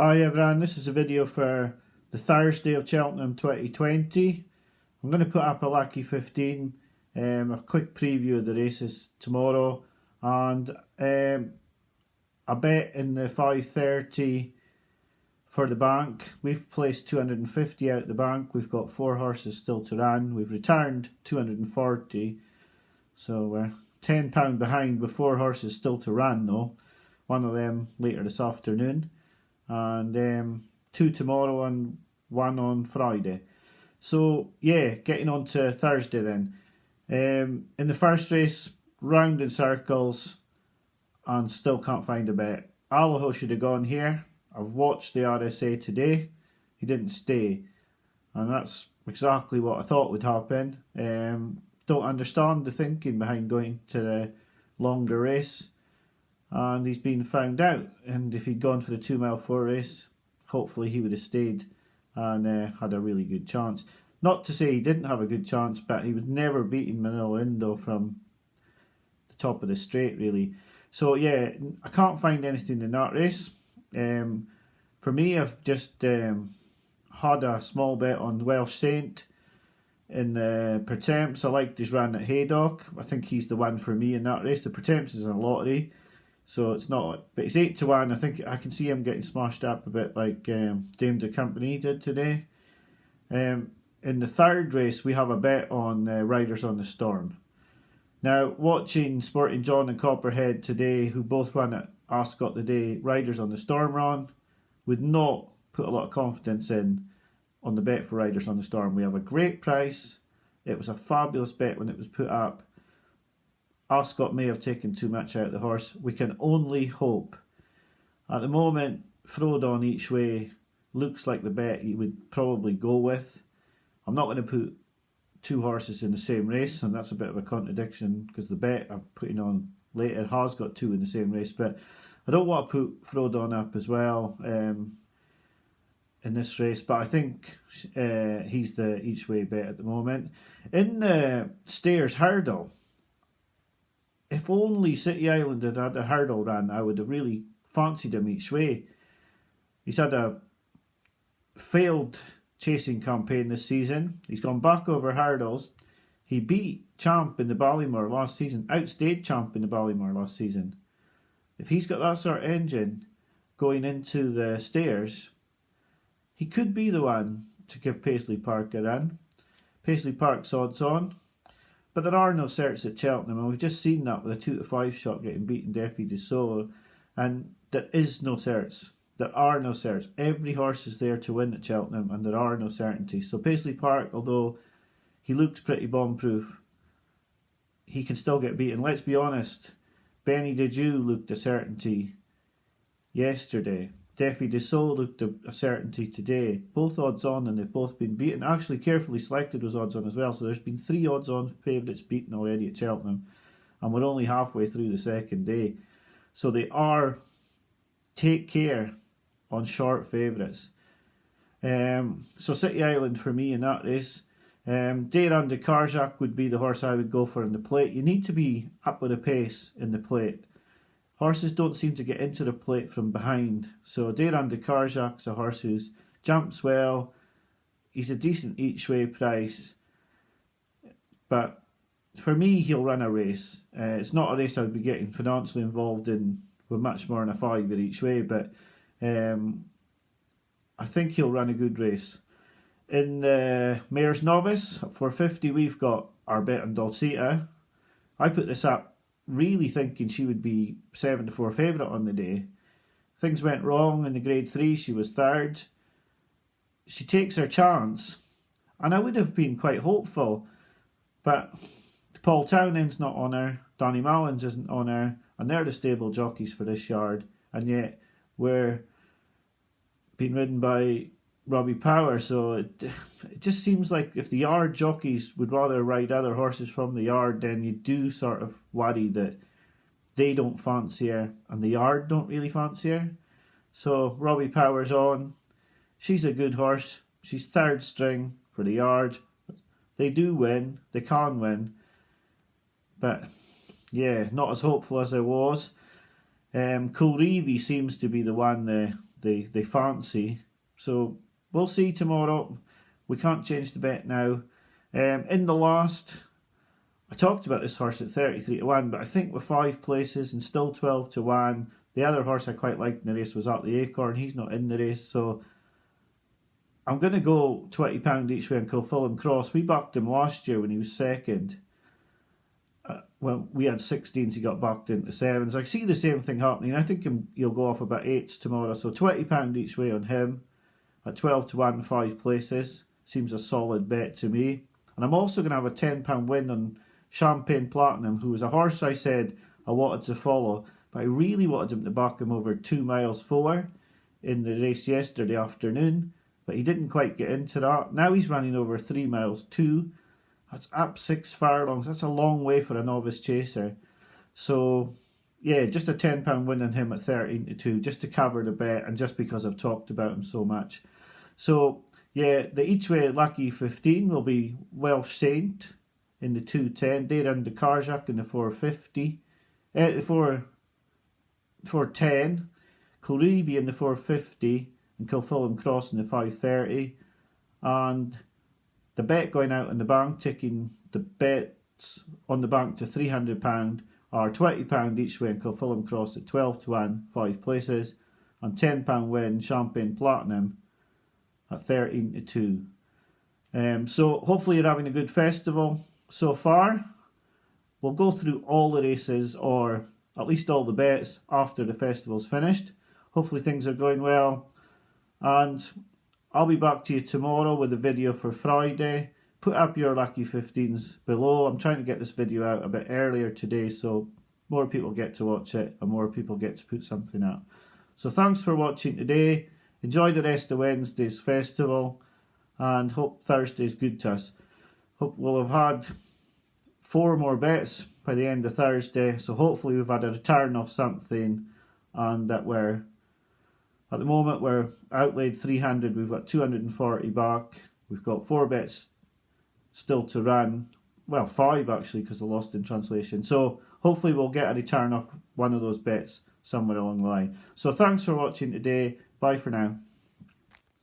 Hi everyone, this is a video for the Thursday of Cheltenham 2020. I'm going to put up a lucky 15, a quick preview of the races tomorrow, and a bet in the 5:30 for the bank. We've placed 250 out the bank. We've got 4 horses still to run. We've returned 240, so we're £10 behind with 4 horses still to run though. One of them later this afternoon, and 2 tomorrow and 1 on Friday. So yeah, getting on to Thursday then. In the first race, round in circles and still can't find a bet. Allaho should have gone here. I've watched the RSA today. He didn't stay, and that's exactly what I thought would happen. Don't understand the thinking behind going to the longer race, and he's been found out. And if he'd gone for the 2 mile 4 race, hopefully he would have stayed and had a really good chance. Not to say he didn't have a good chance, but he was never beating Manila Indo from the top of the straight really. So yeah, I can't find anything in that race. For me, I've just had a small bet on Welsh Saint in Pertemps. I liked his run at Haydock. I think he's the one for me in that race. The Pertemps is a lottery, so it's not, but it's 8 to 1. I think I can see him getting smashed up a bit like Dame de Company did today. In the third race, we have a bet on Riders on the Storm. Now, watching Sporting John and Copperhead today, who both run at Ascot the day Riders on the Storm run, would not put a lot of confidence in on the bet for Riders on the Storm. We have a great price. It was a fabulous bet when it was put up. Ascot may have taken too much out of the horse. We can only hope. At the moment, Frodon each way looks like the bet you would probably go with. I'm not going to put 2 horses in the same race, and that's a bit of a contradiction because the bet I'm putting on later has got 2 in the same race, but I don't want to put Frodon up as well in this race, but I think he's the each way bet at the moment. In the Stayers Hurdle, if only City Island had had a hurdle run, I would have really fancied him each way. He's had a failed chasing campaign this season. He's gone back over hurdles. He beat Champ in the Ballymore last season, outstayed Champ in the Ballymore last season. If he's got that sort of engine going into the Stayers, he could be the one to give Paisley Park a run. Paisley Park's odds on, but there are no certs at Cheltenham, and we've just seen that with a 2 to 5 shot getting beaten Defi de Solo, and there is no certs. There are no certs. Every horse is there to win at Cheltenham, and there are no certainties. So Paisley Park, although he looks pretty bomb-proof, he can still get beaten. Let's be honest, Benny de Dieu looked a certainty yesterday. Defi de Solo looked a certainty today. Both odds on, and they've both been beaten. Actually, Carefully Selected was odds on as well. So there's been 3 odds on favourites beaten already at Cheltenham, and we're only halfway through the second day. So they are take care on short favourites. So City Island for me in that race. Dayran de Karjak would be the horse I would go for in the plate. You need to be up with a pace in the plate. Horses don't seem to get into the plate from behind. So Dayran de Karjak's a horse who's jumps well. He's a decent each way price. But for me, he'll run a race. It's not a race I would be getting financially involved in with much more than a 5 each way, but I think he'll run a good race. In the Mayor's Novice, at 450, we've got our bet on Dulcita. I put this up really thinking she would be 7 to 4 favourite on the day. Things went wrong in the grade 3, she was 3rd. She takes her chance, and I would have been quite hopeful, but Paul Townend's not on her, Danny Mallins isn't on her, and they're the stable jockeys for this yard, and yet we're being ridden by Robbie Power. So it just seems like if the yard jockeys would rather ride other horses from the yard, then you do sort of worry that they don't fancy her and the yard don't really fancy her. So Robbie Power's on. She's a good horse. She's 3rd string for the yard. They do win. They can win. But yeah, not as hopeful as I was. Coolreevy seems to be the one they fancy. So we'll see tomorrow. We can't change the bet now. In the last, I talked about this horse at 33 to 1, but I think with 5 places and still 12 to 1, the other horse I quite liked in the race was Up the Acorn. He's not in the race, so I'm going to go £20 each way on Kilfillan Cross. We backed him last year when he was second. Well, we had 16s, he got backed into 7s. I see the same thing happening. I think he'll go off about 8s tomorrow. So £20 each way on him at 12 to 1, 5 places. Seems a solid bet to me. And I'm also going to have a £10 win on Champagne Platinum, who was a horse I said I wanted to follow, but I really wanted him to back him over 2 miles 4 in the race yesterday afternoon, but he didn't quite get into that. Now he's running over 3 miles 2. That's up 6 furlongs. That's a long way for a novice chaser. So, yeah, just a £10 win on him at 13 to 2, just to cover the bet and just because I've talked about him so much. So, yeah, the each way lucky 15 will be Welsh Saint in the 210, Deiran de Carjac in the 450, the 410, Kilreevy in the 450, and Kilfillan Cross in the 530, and the bet going out in the bank, taking the bets on the bank to £300 are £20 each way in Kilfillan Cross at 12 to 1, 5 places, and £10 win Champagne Platinum at 13 to 2. So hopefully you're having a good festival so far. We'll go through all the races, or at least all the bets, after the festival's finished. Hopefully things are going well, and I'll be back to you tomorrow with a video for Friday. Put up your lucky 15s below. I'm trying to get this video out a bit earlier today so more people get to watch it and more people get to put something up. So thanks for watching today. Enjoy the rest of Wednesday's festival and hope Thursday's good to us. Hope we'll have had 4 more bets by the end of Thursday. So hopefully we've had a return of something, and that we're, at the moment we're outlaid 300, we've got 240 back. We've got 4 bets still to run. Well, 5 actually, because I lost in translation. So hopefully we'll get a return of one of those bets somewhere along the line. So thanks for watching today. Bye for now.